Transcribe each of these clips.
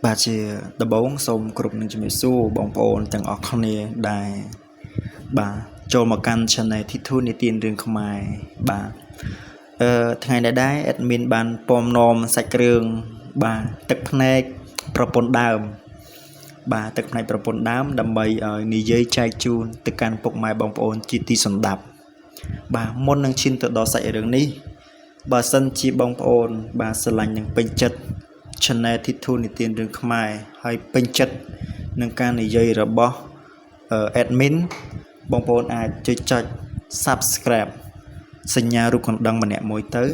បាទជាដំបូងសូមគ្រប់នឹងជំរាបសួរបងប្អូនទាំងអស់គ្នាដែលបាទចូលមកកាន់ Channel ទីធូនីតិរឿងខ្មែរបាទថ្ងៃនេះដែរ admin បានពំនាំសាច់គ្រឿងបាទទឹកភ្នែកប្រពន្ធដើមបាទទឹកភ្នែកប្រពន្ធដើមដើម្បីឲ្យនិយាយចែកជូនទៅកាន់ពុកម៉ែបងប្អូនជាទីសម្ដាប់បាទមុននឹងឈានទៅដល់សាច់រឿងនេះបើសិនជាបងប្អូនបាទស្រឡាញ់នឹងពេញចិត្ត Channel ទីធូនីតិរឿងខ្មែរហើយពេញចិត្តនឹងការនិយាយរបស់ admin បងប្អូនអាចចុច Subscribe សញ្ញារូបកណ្ដឹងម្នាក់មួយទៅ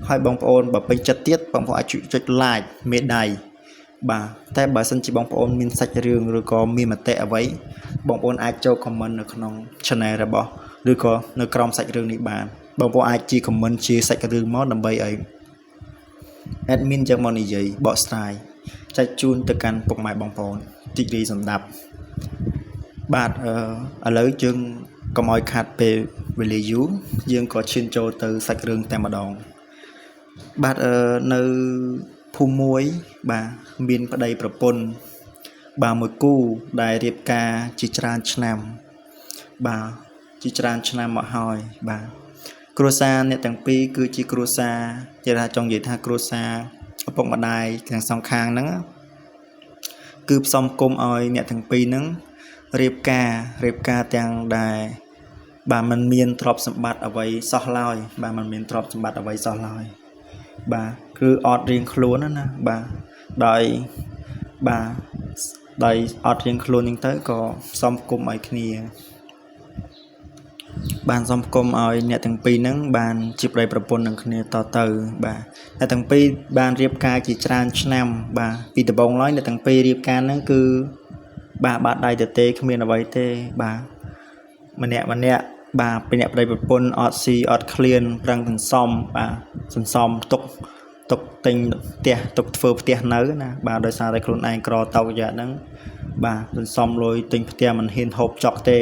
ហើយបងប្អូនបើពេញចិត្តទៀតបងប្អូនអាចចុច Like មេដៃបាទតែបើសិនជាបងប្អូនមានសាច់រឿងឬក៏មានមតិអ្វីបងប្អូនអាចចូល comment នៅក្នុង Channel របស់ឬក៏នៅក្រោមសាច់រឿងនេះបានបងប្អូនអាចជា comment ជាសាច់រឿងមកដើម្បីឲ្យ admin ចឹងមកនិយាយបកស្រាយចែកជូនទៅកាន់ពុកម៉ែបងប្អូនទីរីសម្ដាប់បាទឥឡូវយើងកុំឲ្យខាត់ពេលវេលាយូរយើងក៏ឈានចូលទៅសាច់រឿងតែម្ដងបាទនៅភូមិមួយបាទមានប្តីប្រពន្ធបាទមួយគូដែលរៀបការជាច្រើនឆ្នាំបាទជាច្រើនឆ្នាំមកហើយបាទគ្រួសារអ្នកទាំងពីរគឺជាគ្រួសារជាថាចង់និយាយថាគ្រួសារឪពុកម្ដាយទាំងសងខាងហ្នឹងគឺផ្សំគុំឲ្យអ្នកទាំងពីរហ្នឹងរៀបការទាំងដែលបាទมันមានទ្រព្យសម្បត្តិអ្វីសោះឡើយបាទมันមានទ្រព្យសម្បត្តិអ្វីសោះឡើយបាទគឺអត់រៀងខ្លួនណាបាទដោយអត់រៀងខ្លួនហ្នឹងទៅក៏ផ្សំគុំឲ្យគ្នាបានសំគុំឲ្យអ្នកទាំងពីរហ្នឹងបានជាប្តីប្រពន្ធនឹងគ្នាតទៅបាទអ្នកទាំងពីរបានរៀបការជាច្រើនឆ្នាំបាទពីដំបូងឡើយអ្នកទាំងពីររៀបការហ្នឹងគឺបាទបាត់ដៃទៅទេគ្មានអ្វីទេបាទម្នាក់បាទពីអ្នកប្តីប្រពន្ធអត់ស៊ីអត់ឃ្លានប្រឹងសន្សំបាទសន្សំទុកទិញផ្ទះទុកធ្វើផ្ទះនៅណាបាទដោយសារតែខ្លួនឯងក្រតោកយ៉ាហ្នឹងបាទសន្សំលុយទិញផ្ទះមិនហ៊ានហូបចុកទេ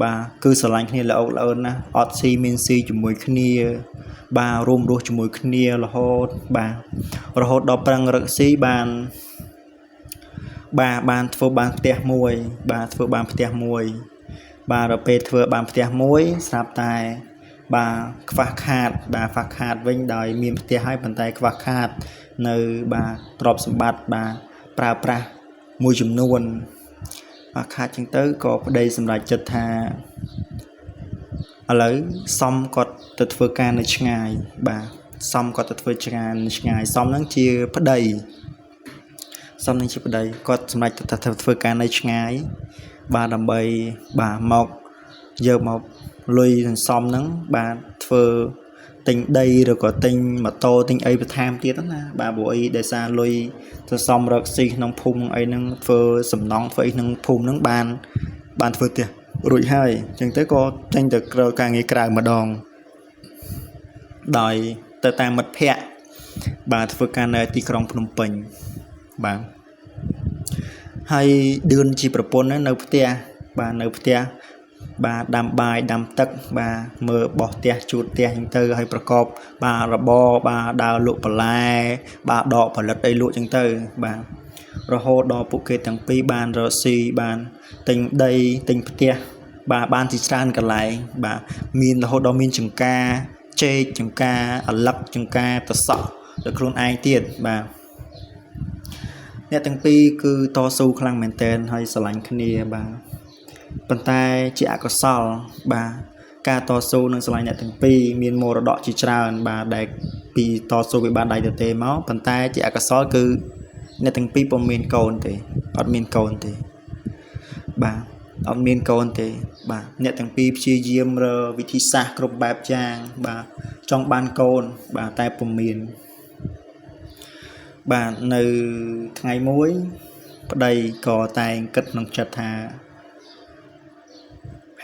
បាទគឺស្រឡាញ់គ្នាល្អល្អើនណាអត់ស៊ីមានស៊ីជាមួយគ្នាបាទរួមរស់ជាមួយគ្នារហូតដល់ប្រឹងរកស៊ីបានធ្វើបានផ្ទះមួយបាទធ្វើបានផ្ទះមួយបាទដល់ពេលធ្វើបានផ្ទះមួយស្រាប់តែបាទខ្វះខាតវិញដោយមានផ្ទះហើយប៉ុន្តែខ្វះខាតនៅបាទទ្រព្យសម្បត្តិបាទប្រើប្រាស់មួយចំនួនខាតចឹងទៅក៏ប្តីសម្រេចចិត្តថាឥឡូវសំគាត់ទៅធ្វើការនៅឆ្ងាយបាទសំគាត់ទៅធ្វើឆ្ងាយសំនឹងជាប្តីគាត់សម្រេចទៅធ្វើការនៅឆ្ងាយបាទដើម្បីបាទមកយកមកលុយសន្សំហ្នឹងបាទធ្វើទិញដីឬក៏ទិញម៉ូតូទិញអីបន្ថែមទៀតណាបាទព្រោះអីដោយសារលុយសន្សំរកស៊ីក្នុងភូមិអីហ្នឹងធ្វើសំណង់ធ្វើអីក្នុងភូមិហ្នឹងបានធ្វើផ្ទះរួចហើយអញ្ចឹងទៅក៏ចេញទៅក្រៅការងារក្រៅម្ដងដោយទៅតាមមិត្តភ័ក្តិបាទធ្វើការនៅទីក្រុងភ្នំពេញបាទហើយឌឿនជាប្រពន្ធនៅផ្ទះបាទបាទដាំបាយដាំទឹកបាទមើលបោះផ្ទះជួតផ្ទះអញ្ចឹងទៅហើយប្រកបបាទរបរបាទដើរលក់បន្លែបាទដកផលិតអីលក់អញ្ចឹងទៅបាទរហូតដល់ពួកគេទាំងពីរបានរកស៊ីបានទិញដីទិញផ្ទះបាទបានជាច្រើនកន្លែងបាទមានរហូតដល់មានចំការចេកចំការអាឡឹកចំការតសក់ដល់ខ្លួនឯងទៀតបាទអ្នកទាំងពីរគឺតស៊ូខ្លាំងមែនទែនហើយស្រឡាញ់គ្នាបាទប៉ុន្តែជាអកុសលបាទការតស៊ូនឹងស្រឡាញ់អ្នកទាំងពីរមានមរតកជាច្រើនបាទដែលពីតស៊ូវាបានដៃទៅទេមកប៉ុន្តែជាអកុសលគឺអ្នកទាំងពីរពុំមានកូនទេអត់មានកូនទេបាទអត់មានកូនទេបាទអ្នកទាំងពីរព្យាយាមរកវិធីសាស្ត្រគ្រប់បែបយ៉ាងបាទចង់បានកូនបាទតែពុំមានបាទនៅថ្ងៃមួយប្តីក៏តែងគិតក្នុងចិត្តថា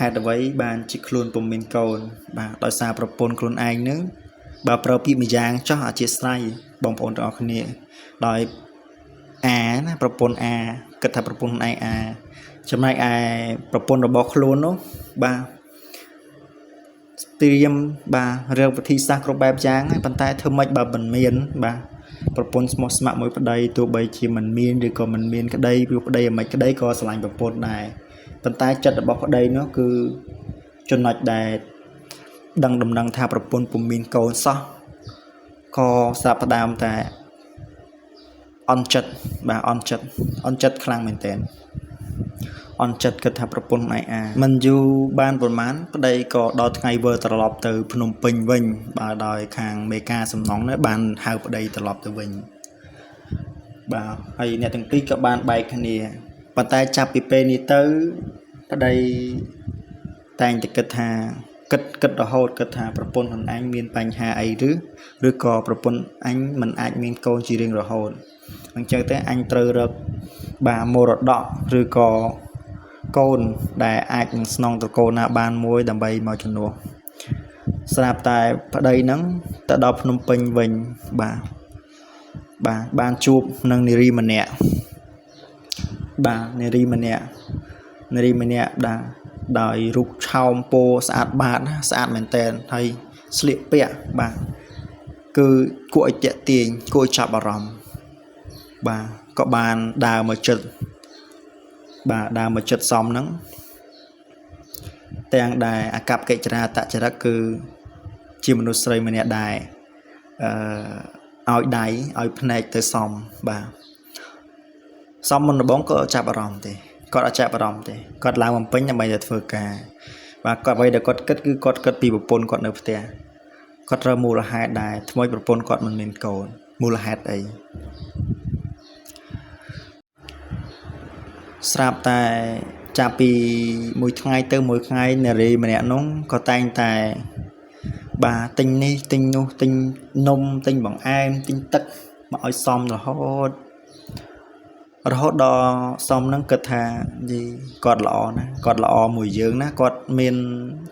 ហេតុអ្វីបានជាខ្លួនពុំមានកូនបាទដោយសារប្រពន្ធខ្លួនឯងនឹងបើប្រើពាក្យម្យ៉ាងចោះអធិស្ឋានបងប្អូនទាំងអស់គ្នាដោយណាប្រពន្ធគិតថាប្រពន្ធឯងចំណែកឯប្រពន្ធរបស់ខ្លួននោះបាទត្រៀមបាទរកវិធីសាស្ត្រគ្រប់បែបយ៉ាងហើយប៉ុន្តែធ្វើម៉េចបើមិនមានបាទ ប្រពន្ធស្មោះស្ម័គ្រមួយប្តីទោះបីជាមិនមានឬក៏មិនមានក្តីព្រោះប្តីមិនក្តីក៏ស្រឡាញ់ប្រពន្ធដែរប៉ុន្តែចិត្តរបស់ប្តីនោះគឺចំណុចដែលដឹងដំណឹងថាប្រពន្ធពុំមានកូនសោះក៏សាប់ផ្ដើមតែអន់ចិត្តបាទអន់ចិត្តខ្លាំងមែនទែនអន់ចិត្តគិតថាប្រពន្ធមិនយូរបានប្រហែលប្តីក៏ដល់ថ្ងៃវិលត្រឡប់ទៅភ្នំពេញវិញបាទដោយខាងមេការសំណងនេះបានហៅប្តីត្រឡប់ទៅវិញបាទហើយអ្នកទាំងពីរក៏បានបែកគ្នាប៉ុន្តែចាប់ពីពេលនេះទៅប្តីតែងតែគិតថាគិតរហូតគិតថាប្រពន្ធខ្លួនឯងមានបញ្ហាអីឬក៏ប្រពន្ធអញមិនអាចមានកូនជារៀងរហូតអញ្ចឹងទៅអញត្រូវរកបាទមរតកឬក៏កូនដែលអាចនឹងស្នងត្រកូលណាបានមួយដើម្បីមកជំនួសស្រាប់តែប្តីហ្នឹងទៅដល់ភ្នំពេញវិញបាទបានជួបនឹងនារីម្នាក់បាទនារីម្នាក់ដែលដោយរូបឆោមពោស្អាតបាតស្អាតមែនតើហើយស្លៀកពាក់បាទគឺគួរឲ្យទាក់ទាញគួរចាប់អារម្មណ៍បាទក៏បានដើរមកចិត្តសមហ្នឹងទាំងដែលអកប្បកិច្ចរាតចរិតគឺជាមនុស្សស្រីម្នាក់ដែរឲ្យដៃឲ្យភ្នែកទៅសមបាទសមមុនដំបូងក៏ចាប់អារម្មណ៍ទេគាត់អត់ចាប់អារម្មណ៍ទេគាត់ឡើងបំពេញដើម្បីទៅធ្វើការបាទគាត់អ្វីដែលគាត់គិតគឺគាត់គិតពីប្រពន្ធគាត់នៅផ្ទះគាត់ត្រូវមូលហេតុដែរថ្មីប្រពន្ធគាត់មិនមានកូនមូលហេតុអីស្រាប់តែចាប់ពីមួយថ្ងៃទៅមួយថ្ងៃនារីម្នាក់នោះក៏តែងតែបាទទិញនេះទិញនោះទិញនំទិញបង្អែមទិញទឹកមកឲ្យសមរហូតដល់សមនឹងគិតថាយីគាត់ល្អណាស់គាត់ល្អមួយយើងណាគាត់មាន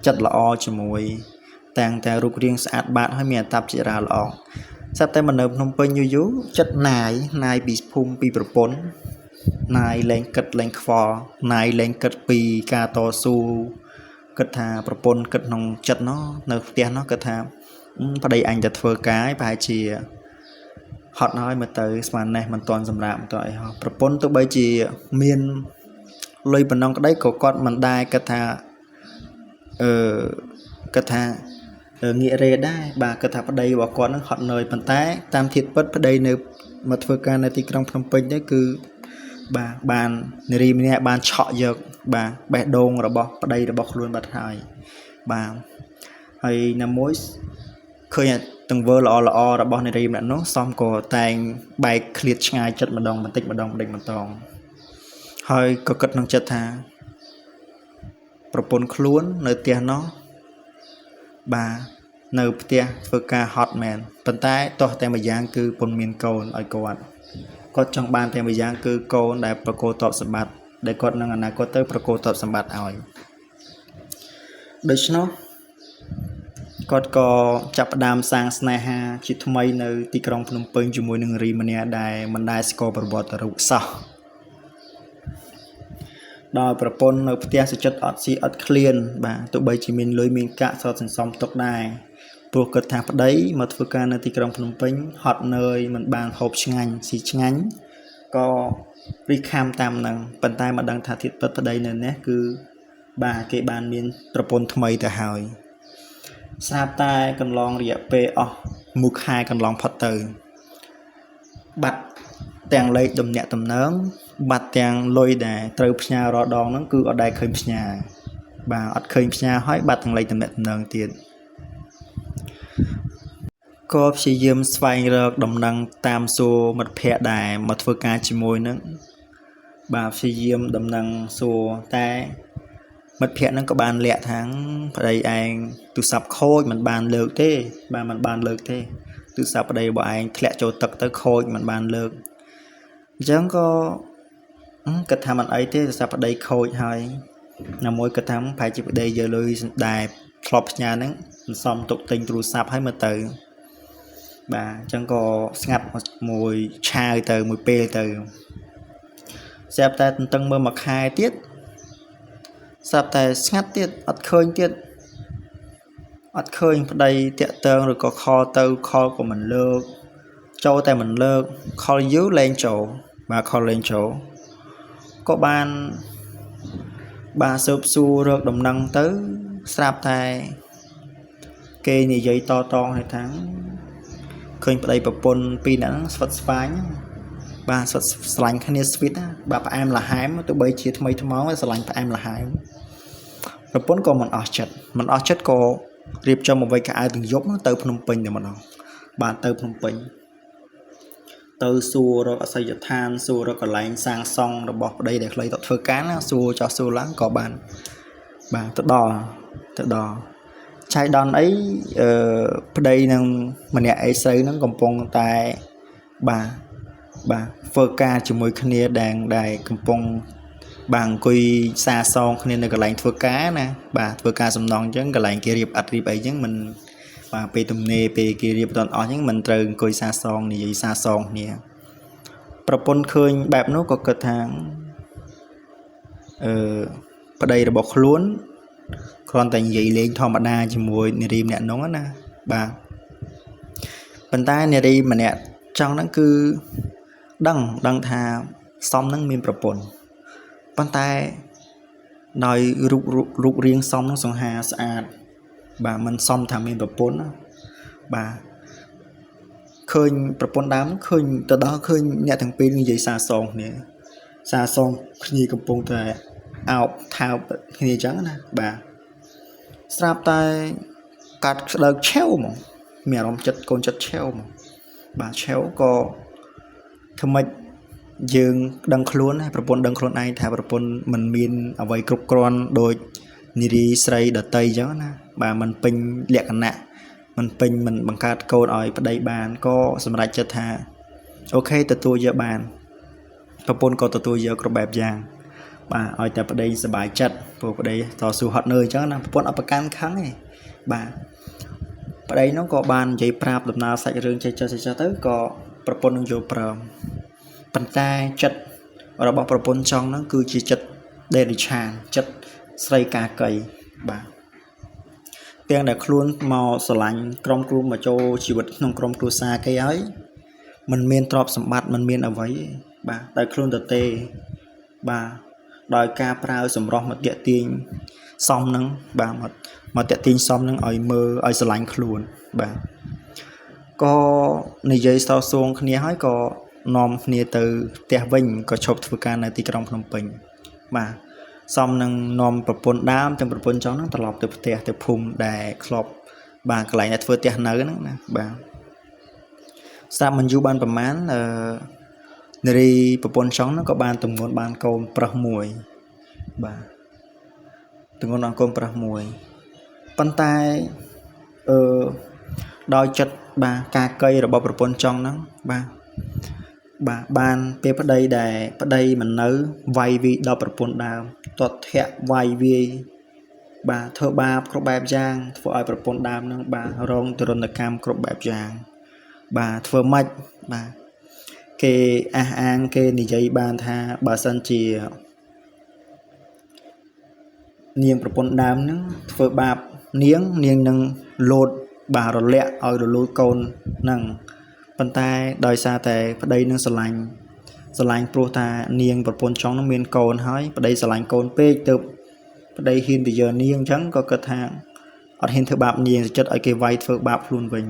ចិត្តល្អជាមួយតែងតែរូបរាងស្អាតបាតហើយមានអត្តចរិយាល្អស្រាប់តែមកនៅភ្នំពេញយូរចិត្តណាយពីភូមិពីប្រពន្ធណាយលែងគិតលែងខ្វល់ណាយលែងគិតពីការតស៊ូគិតថាប្រពន្ធគិតក្នុងចិត្តនោះនៅផ្ទះនោះគិតថាប្តីអញទៅធ្វើការហើយប្រហែលជាហត់ហើយមកទៅស្មាននេះមិនទាន់សម្រាប់មិនទាន់អីហោះប្រពន្ធទោះបីជាមានលុយប៉ុណ្ណឹងក្តីក៏គាត់មិនដែរគិតថាងាករេដែរបាទគិតថាប្តីរបស់គាត់នឹងហត់នឿយប៉ុន្តែតាមធៀបពិតប្តីនៅមកធ្វើការនៅទីក្រុងភ្នំពេញនេះគឺបាទបាននារីម្នាក់បានឆក់យកបាទបេះដូងរបស់ប្តីរបស់ខ្លួនបាត់ហើយបាទហើយណាមួយឃើញទង្វើល្អរបស់នារីម្នាក់នោះសមក៏តែងបែកឃ្លាតឆ្ងាយចិត្តម្ដងបន្តិចម្ដងហើយក៏គិតក្នុងចិត្តថាប្រពន្ធខ្លួននៅផ្ទះនោះបាទនៅផ្ទះធ្វើការហត់មែនប៉ុន្តែទោះតែម្យ៉ាងគឺពុំមានកូនឲ្យគាត់ចង់បានតែម្យ៉ាងគឺកូនដែលប្រកោតបសម្បត្តិដែលគាត់នឹងអនាគតទៅប្រកោតបសម្បត្តិឲ្យដូច្នោះគាត់ក៏ចាប់ផ្ដើមសាងស្នេហាជាថ្មីនៅទីក្រុងភ្នំពេញជាមួយនឹងរីម្នាក់ដែលមិនដែលស្គាល់ប្រវត្តិរូបសោះដោយប្រពន្ធនៅផ្ទះសុចិត្តអត់ស៊ីអត់ឃ្លានបាទទោះបីជាមានលុយមានកាក់សតសន្សំទុកដែរព្រោះគិតថាប្តីមកធ្វើការនៅទីក្រុងភ្នំពេញហត់នឿយមិនបានហូបឆ្ងាញ់ស៊ីឆ្ងាញ់ក៏រីខាំតាមនឹងប៉ុន្តែមកដឹងថាធៀបពិតប្តីនៅនេះគឺបាទគេបានមានប្រពន្ធថ្មីទៅហើយស្រាប់តែកន្លងរយៈពេលអស់មួយខែកន្លងផុតទៅបាត់ទាំងលេខទំនាក់ទំនងបាត់ទាំងលុយដែលត្រូវផ្ញើរាល់ដងហ្នឹងគឺអត់ដែលឃើញផ្ញើបាទអត់ឃើញផ្ញើហើយបាត់ទាំងលេខទំនាក់ទំនងទៀតក៏ព្យាយាមស្វែងរកដំណឹងតាមសួរមិត្តភ័ក្តិដែលមកធ្វើការជាមួយនឹងបាទព្យាយាមដំណឹងសួរតែមិត្តភ័ក្តិហ្នឹងក៏បានលាក់ថាប្តីឯងទូរស័ព្ទខូចមិនបានលើកទេបាទមិនបានលើកទេទូរស័ព្ទប្តីរបស់ឯងធ្លាក់ចូលទឹកទៅខូចមិនបានលើកអញ្ចឹងក៏គិតថាមិនអីទេទូរស័ព្ទប្តីខូចហើយណាមួយគិតថាប្រហែលជាប្តីយកលុយដែលធ្លាប់ផ្ញើហ្នឹងសន្សំទុកទិញទូរស័ព្ទឲ្យមកទៅបាទអញ្ចឹងក៏ស្ងាត់មួយឆាវទៅមួយពេលទៅស្រាប់តែទន្ទឹងមើលមួយខែទៀតស្រាប់តែស្ងាត់ទៀតអត់ឃើញទៀតអត់ឃើញប្តីតាក់ទងឬក៏ខលទៅខលក៏មិនលើក châu tại mình lơ call you lên chỗ bà call lên chỗ có ban bà sụp xu được đồng năng tới sạp tại kê như giấy to to hay tháng khơi đây bà pôn pin đã svật phán bà svật lạnh khăn sweet bà em là hám tụi bây chia mấy thứ máu sẽ lạnh bà em là hám bà pôn còn mình ở chất có riêng cho một vài cái ai từng dốc nó tới Phnom Penh để mà nó bà tới Phnom Penh từ xua rồi xây dựng than xua rồi còn lại sang xong rồi bỏ đây để lấy tọt phơi cá xua cho xua lắng có bàn bà tự đò chai đòn ấy đây năng mình ấy xây nó còn pong tại bà phơi cá chỉ mới khné đàn đài cầm pong bằng cùi xa xong nên là cái lạnh phơi cá nè bà phơi cá sầm non chứ cái lạnh kia riệp ấy chứ mình bà pe tùm nê pe kia riệp toàn ở những mình trời cùi xa xong này xa xong nèประปนเคยแบบนู้นก็เกิดทางประเดี๋ยวบอกล้วนคลอนแต่งใหญ่เลี้ยงธรรมดาจมูกในริมเนี่ยน้องนะบ่าปัญหาในริมมันเนี่ยจังนั่นคือดังทาซ้อมนั่งมีประปนปัญหาโดยรูปเรียงซ้อมนั่งสองหาสะอาดบ่ามันซ้อมทำมีประปนบ่าเคยประปนดำเคยแต่đóเคยเนี่ยทั้งปีนึงใหญ่ซาซองเนี่ยซาซองขี้กำปงแต่เอาเท้าขี้จังนะบ่าสลับแต่กัดเลิกเชลมั้งเมียรำจัดโกนจัดเชลมั้งบ่าเชลก็ทำไมยืงดังคล้วนประปนดังคล้วนไอแถวประปนมันมีเอาไว้กรุบกรอนโดยนิริไซเดตยจังนะบ่ามันเป็นเรียกกันนะมันเป็นมันบังคับโกนอ่อยประเดี๋ยวบานก็สำหรับจะทาโอเคตัวเยอะบานประปนก็ตัวเยอะกระแบบยางบ่าอ่อยแต่ประเดี๋ยวสบายจัดประเดี๋ยวต่อสู้ฮอตเนยจังนะประปนเอาประกันครั้งไงบ่าประเดี๋ยวน้องก็บานใจปราบดำนาใส่เรื่องใจเจอtớiก็ประปนน้องโยปรามปัญญาจัดเราบอกประปนจังนั่นคือจีจัดเดริชานจัดใส่กาไก่บ่าเพียงแต่คล้วนมอสลังกรมกลุ่มมาโจชีวิตน้องกรมครูซาไก่ย้อยมันเมียนตรอบสมบัติมันเมียนเอาไว้บ่าแต่คล้วนแต่เตบ่าโดยการปราศสมรองมาเตะตีนซ้อมนั่งบ่ามาเตะตีนซ้อมนั่งอ่อยมืออ่อยสลังคล้วนบ่าก็ในใจสาวทรงคนนี้ให้ก็นอมเนี่ยtừเตะวิ่งก็ชอบฝึกการในที่กรมพนมเปญบ่าซ้อมนั่งนอมประปนดามจังประปนจ้องนั่งตลอดตัวเตะตัวพุ่มได้ครบบ่ากลายในเฟื่อเตะเนื้อนั่งนะบ่าสามมันอยู่บ้านประมาณในประปนจ้องนั่งก็บ้านตรงนู้นบ้านโกมประมวยบ่าตรงนู้นบ้านโกมประมวยปันตายโดยจัดบ่ากาเกยระบบประปนจ้องนั่งบ่าบานเปประเดี๋ยวได้ประเดี๋ยวมันเนื้อไววีดอกประปนดาวตัวแทะไววีบ่าเธอบาครบแบบยางเธอไอประปนดาวนั่งบ่ารองตรนกรรมครบแบบยางบ่าเธอมัดบ่าเกอังเกนิจัยบานทาบ่าสันเจียเนียงประปนดาวนั่งเธอบาเนียงนั่งโหลดบ่ารเละเอาโหลดโกนนั่งปัญหาโดยซาแต่ประเดี๋ยวนึงสลายโปรตาเนียงประปนช่องน้ำเมียนโกนให้ประเดี๋ยวสลายโกนเป๊กตึบประเดี๋ยวหินไปเจอเนียงจังก็กระทางอัดหินเถอะบาปเนียงจะจัดไอ้เกวไว้เถอะบาปลุนวิ่ง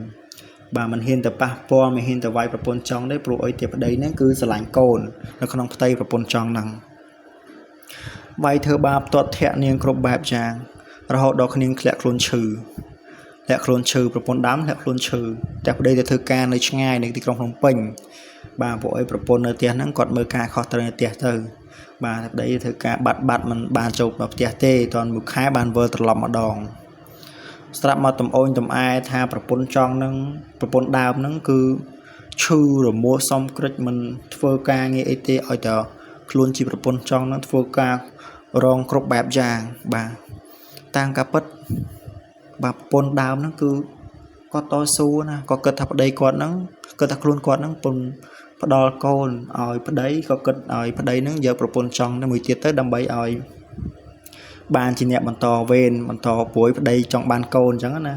บามันหินแต่ปะปอไม่หินแต่ไว้ประปนช่องได้ปลุกไอ้เตี๋ยประเดี๋ยวนั่นคือสลายโกนแล้วขนมไตประปนช่องนั่งไว้เถอะบาปตัวแทะเนียงครบแบบจางเราดอกเนียงแคลกลุนชื่อและโคลนชื่อประปนดำและโคลนชื่อแต่ประเดี๋ยวเธอการในช่างง่ายในที่กรงพนมเป่งบ่าพวกไอ้ประปนในเตียนั่งกอดมือการขอเตยในเตียเธอบ่าประเดี๋ยวเธอการบัดมันบานจบแบบเตียเต้ตอนมือค้ายบานเวอร์ตลอดมาดองสลับมาตุ่มโอนตุ่มไอทาประปนจองนั่งประปนดาวนั่งคือชื่อหรือมัวซ้อมกระมันเฟอร์การเงี้ยไอเต้เอาแต่โคลนจีประปนจองนั่งเฟอร์การรองครบแบบยางบ่าต่างกับปัดแบบปนดาวนั่นคือก็ต่อสู้นะก็เกิดทับได้ก่อนนั่งเกิดทักลุนก่อนนั่งปนพอดอลโกนอ่อยพอได้ก็เกิดอ่อยพอได้นั่งเยอะประปนจังนั่งมือเตี้ยเต้ดำใบอ่อยบานจีเนียมันต่อเวนมันต่อป่วยพอได้จังบานโกนจังนะ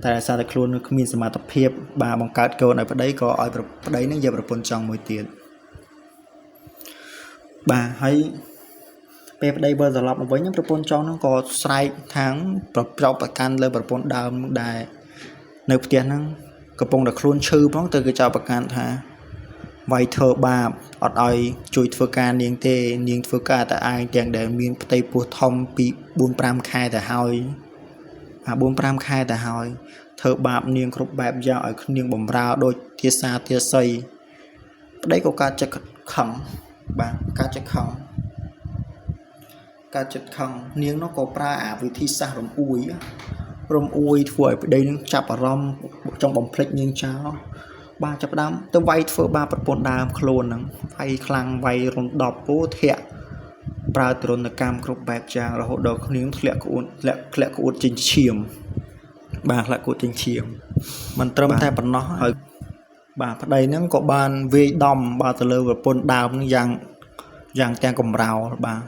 តែសារតែខ្លួនគ្មានសមត្ថភាពបាទបង្កើតកូនឲ្យប្តីក៏ឲ្យប្តីនឹងយកប្រពន្ធចង់មួយទៀតបាទហើយពេលប្តីវិលត្រឡប់មកវិញប្រពន្ធចង់ហ្នឹងក៏ស្រែកខាងប្រោបប្រកាន់លើប្រពន្ធដើមដែរនៅផ្ទះហ្នឹងកំពុងតែខ្លួនឈឺផងទៅគេចោទប្រកាន់ថាវាយធ្វើបាបអត់ឲ្យជួយធ្វើការនាងទេនាងធ្វើការតែឯងទាំងដែលមានផ្ទៃពោះធំពី4-5 ខែទៅហើយ4-5 ខែទៅហើយធ្វើបាបនាងគ្រប់បែបយ៉ាងឲ្យនាងបំរើដូចទាសាទាស័យប្តីក៏កើតចិត្តខឹងបាទកើតចិត្តខឹងនាងនោះក៏ប្រើអាវិធីសាស្ត្ររំអួយធ្វើឲ្យប្តីនឹងចាប់អារម្មណ៍ចង់បំភ្លេចនាងចោលបាទចាប់ផ្ដើមទៅវាយធ្វើបាបប្រពន្ធដើមខ្លួនហ្នឹងវាយខ្លាំងវាយរំដប់ពោធាក់ប្រើទរណកម្មគ្រប់បែបយ៉ាងរហូតដល់នាងធ្លាក់ក្អួតចេញឈាមបាទធ្លាក់ក្អួតចេញឈាមមិនត្រឹមតែប៉ុណ្ណោះហើយបាទប្តីហ្នឹងក៏បានវាយដំបាទទៅលើប្រពន្ធដើមហ្នឹងយ៉ាងទាំងកំរោលបាទ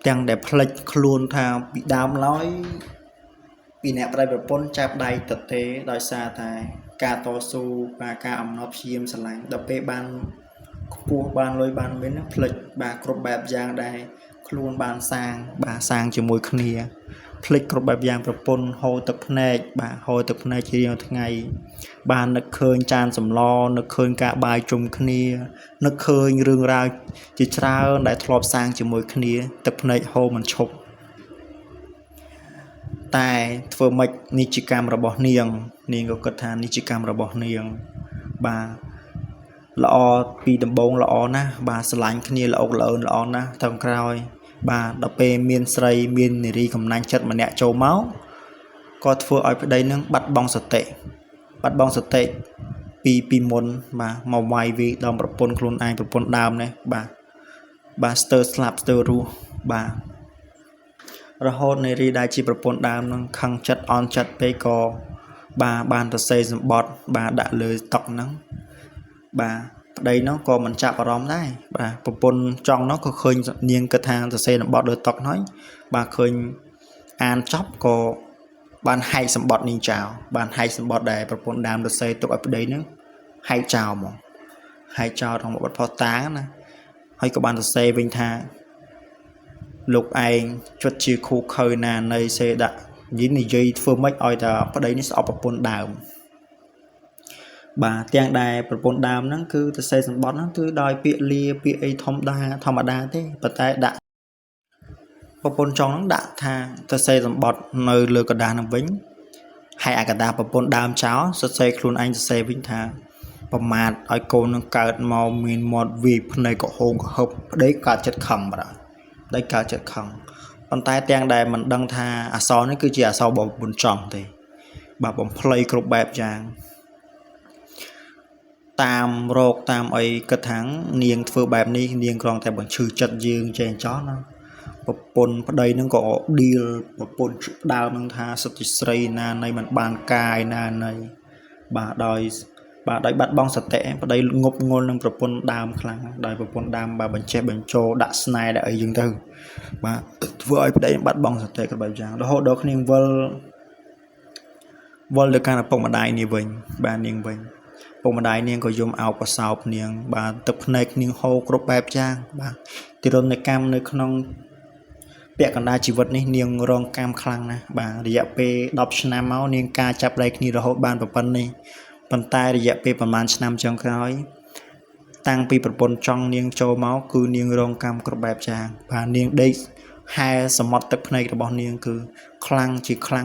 ទាំងដែលផ្លិចខ្លួនថាពីដើមឡើយពីអ្នកប្តីប្រពន្ធចាប់ដៃទៅទេដោយសារតែការតស៊ូបាទការអំណត់ព្យាយាមស្រឡាញ់ដល់ពេលបានខ្ពស់បានលុយបានមានផ្លិចបាទគ្រប់បែបយ៉ាងដែរខ្លួនបានសាងជាមួយគ្នាផ្លិចគ្រប់បែបយ៉ាងប្រពន្ធហូរទឹកភ្នែកជារៀងថ្ងៃបាននឹកឃើញចានសម្លនឹកឃើញការបាយជុំគ្នានឹកឃើញរឿងរ៉ាវជាច្រើនដែលធ្លាប់សាងជាមួយគ្នាទឹកភ្នែកហូរមិនឈប់តែធ្វើម៉េចនេះជាកម្មរបស់នាងក៏គិតថានេះជាកម្មរបស់នាងបាទល្អពីដំបូងល្អណាស់បាទស្រឡាញ់គ្នាល្អណាស់ត្រង់ក្រោយបាទដល់ពេលមានស្រីមាននារីកំណាញ់ចិត្តម្នាក់ចូលមកក៏ធ្វើឲ្យប្តីនឹងបាត់បង់សតិពីមុនបាទមកវាយវីដល់ប្រពន្ធខ្លួនឯងប្រពន្ធដើមនេះបាទស្ទើរស្លាប់ស្ទើររស់បាទរហូតនារីដែលជាប្រពន្ធដើមនឹងខឹងចិត្តអន់ចិត្តពេកក៏បានទៅសេសម្បត្តិបាទដាក់លើតុហ្នឹងបាទប្តីនោះក៏មិនចាប់អារម្មណ៍ដែរបាទប្រពន្ធចង់នោះក៏ឃើញនាងគិតថាសរសេរសម្បត្តិលើតុហ្នឹងបាទឃើញអានចប់ក៏បានហែកសម្បត្តិនាងចោលបានហែកសម្បត្តិដែលប្រពន្ធដើមសរសេរទុកឲ្យប្តីនឹងហែកចោលហ្មងហែកចោលក្នុងបទផុសតាណាហើយក៏បានសរសេរវិញថាលោកឯងជិតជាខូខើណានៃសេដាក់និយាយធ្វើម៉េចឲ្យតែប្តីនេះស្អប់ប្រពន្ធដើមបាទទាំងដែលប្រពន្ធដើមហ្នឹងគឺសរសេរសម្បត្តិហ្នឹងគឺដោយពាក្យលាពាក្យអីធម្មតាទេប៉ុន្តែដាក់ប្រពន្ធចង់ហ្នឹងដាក់ថាសរសេរសម្បត្តិនៅលើกระดาษហ្នឹងវិញហើយអាកដាប្រពន្ធដើមចោលសរសេរខ្លួនឯងសរសេរវិញថាប្រមាថឲ្យកូននឹងកើតមកមានមាត់វាយភ្នែកក៏ហូងក៏ហឹបប្តីកើតចិត្តខឹងបាទប្តីកើតចិត្តខឹងប៉ុន្តែទាំងដែលមិនដឹងថាអសរនេះគឺជាអសររបស់ប្រពន្ធចង់ទេបាទបំភ្លៃគ្រប់បែបយ៉ាងតាមរោគតាមអីគិតថានាងធ្វើបែបនេះនាងគ្រាន់តែបញ្ឈឺចិត្តយើងចេះចោលណាប្រពន្ធប្តីនឹងក៏ឌីលប្រពន្ធដើមនឹងថាសត្វស្រីណានៃមិនបានកាយណានៃបាទដោយបាត់បង់សតិប្តីងប់ងល់នឹងប្រពន្ធដើមខ្លាំងដោយប្រពន្ធដើមបាទបញ្ចេះបញ្ចូលដាក់ស្នេហ៍ដាក់អីចឹងទៅបាទធ្វើឲ្យប្តីបាត់បង់សតិគ្រប់បែបយ៉ាងរហូតដល់គ្នាវិលទៅកាន់ឪពុកម្ដាយនាងវិញបាទនាងវិញឪពុកម្ដាយនាងក៏យំអោបកសោបនាងបាទទឹកភ្នែកនាងហូរគ្រប់បែបយ៉ាងបាទទិរណកម្មនៅក្នុងពាក់កណ្ដាលជីវិតនេះនាងរងកម្មខ្លាំងណាស់បាទរយៈពេល10ឆ្នាំមកនាងការចាប់ដៃគ្នារហូតបានប៉ុណ្ណេះប៉ុន្តែរយៈពេលប្រហែលឆ្នាំចុងក្រោយតាំងពីប្រពន្ធចង់នាងចូលមកគឺនាងរងកម្មគ្រប់បែបយ៉ាងបាទនាងដេកហែសមុទ្រទឹកភ្នែករបស់នាងគឺខ្លាំង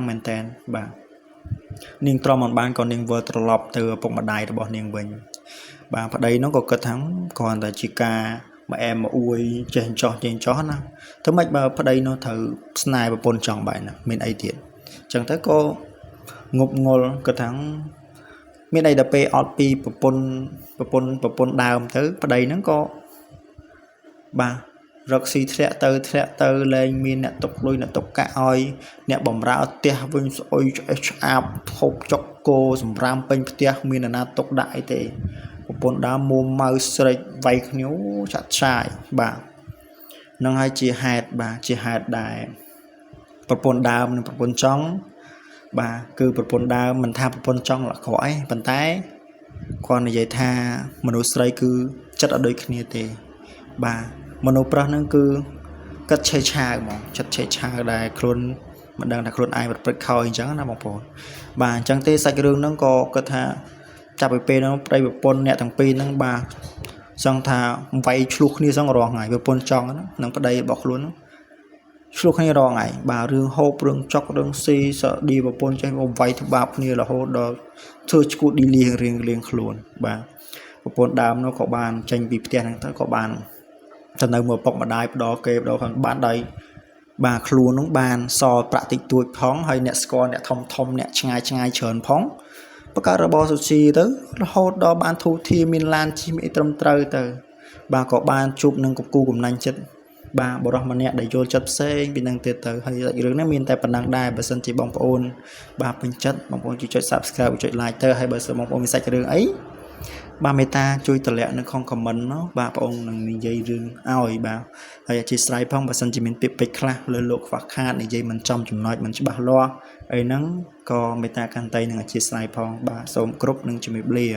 មែនតើបាទនាងទ្រាំមិនបានក៏នាងវិលត្រឡប់ទៅឪពុកម្ដាយរបស់នាងវិញបាទប្តីនោះក៏គិតថាគ្រាន់តែជាការមកអែមមកអួយចេះចោះណាធ្វើម៉េចបើប្តីនោះត្រូវស្នេហ៍ប្រពន្ធចង់បែរណាមានអីទៀតអញ្ចឹងទៅក៏ងប់ងល់គិតថាមានអីដល់ពេលអត់ពីប្រពន្ធដើមទៅប្តីហ្នឹងក៏បាទរកស៊ីធ្លាក់ទៅលែងមានអ្នកទុកលុយអ្នកទុកកាក់ឲ្យអ្នកបំរើផ្ទះវិញស្អុយឆ្អាបហូបចុកគោសម្រាមពេញផ្ទះមានអ្នកណាទុកដាក់អីទេប្រពន្ធដើមមួម៉ៅស្រេចវាយគ្នាចាត់ឆាយបាទនឹងហើយជាហេតុដែរប្រពន្ធដើមនិងប្រពន្ធចង់ bà cứประពន្ធដើមមិនថាប្រពន្ធចង់ល្អអីប៉ុន្តែគាត់និយាយថាមនុស្សស្រីគឺចិត្តអត់ដូចគ្នាទេបាទមនុស្សប្រុសហ្នឹងគឺគិតឆេឆាវហ្មងចិត្តឆេឆាវដែលខ្លួនមិនដឹងថាខ្លួនឯងប្រព្រឹត្តខុសអីចឹងណាបងប្អូនបាទអញ្ចឹងទេសាច់រឿងហ្នឹងក៏គាត់ថាចាប់ពីពេលហ្នឹងប្តីប្រពន្ធអ្នកទាំងពីរហ្នឹងបាទចង់ថាវាយឆ្លោះគ្នាសឹងរាល់ថ្ងៃប្រពន្ធចង់ហ្នឹងនឹងប្តីរបស់ខ្លួនហ្នឹងឆ្លោះគ្នារាល់ថ្ងៃបាទរឿងហូបរឿងចុករឿងស៊ីសឌីប្រពន្ធចេះវាយច្បាប់គ្នារហូតដល់ធ្វើឈួតឌីលៀងរៀងខ្លួនបាទប្រពន្ធដើមនោះក៏បានចេញពីផ្ទះហ្នឹងទៅក៏បានទៅនៅមួយពុកម្ដាយផ្ដល់គេផ្ដល់ខាងបានដៃបាទខ្លួននោះបានសល់ប្រាក់តិចតួចផងហើយអ្នកស្គាល់អ្នកធំអ្នកឆ្ងាយច្រើនផងបង្កើតរបរសុជីទៅរហូតដល់បានធូរធារមានឡានជិះអីត្រឹមត្រូវទៅបាទក៏បានជួបនឹងគូកំណាញ់ចិត្តបាទបរិះម្នាក់ដែលយល់ចិត្តផ្សេងពីនឹងទៀតទៅហើយរឿងនេះមានតែប៉ុណ្ណឹងដែរបើសិនជាបងប្អូនបាទពេញចិត្តបងប្អូនជួយចុច Subscribe ចុច Like ទៅហើយបើសិនបងប្អូនមានសាច់រឿងអីបាទមេត្តាជួយតម្លាក់នៅក្នុង comment នោះបាទបងប្អូននឹងនិយាយរឿងឲ្យបាទហើយអធិស្ឋានផងបើសិនជាមានពាក្យពេចន៍ខ្លះលើលោកខ្វះខាតនិយាយមិនចំចំណុចមិនច្បាស់លាស់អីហ្នឹងក៏មេត្តាកាន់តែនឹងអធិស្ឋានផងបាទសូមគ្រប់នឹងជំរាបលា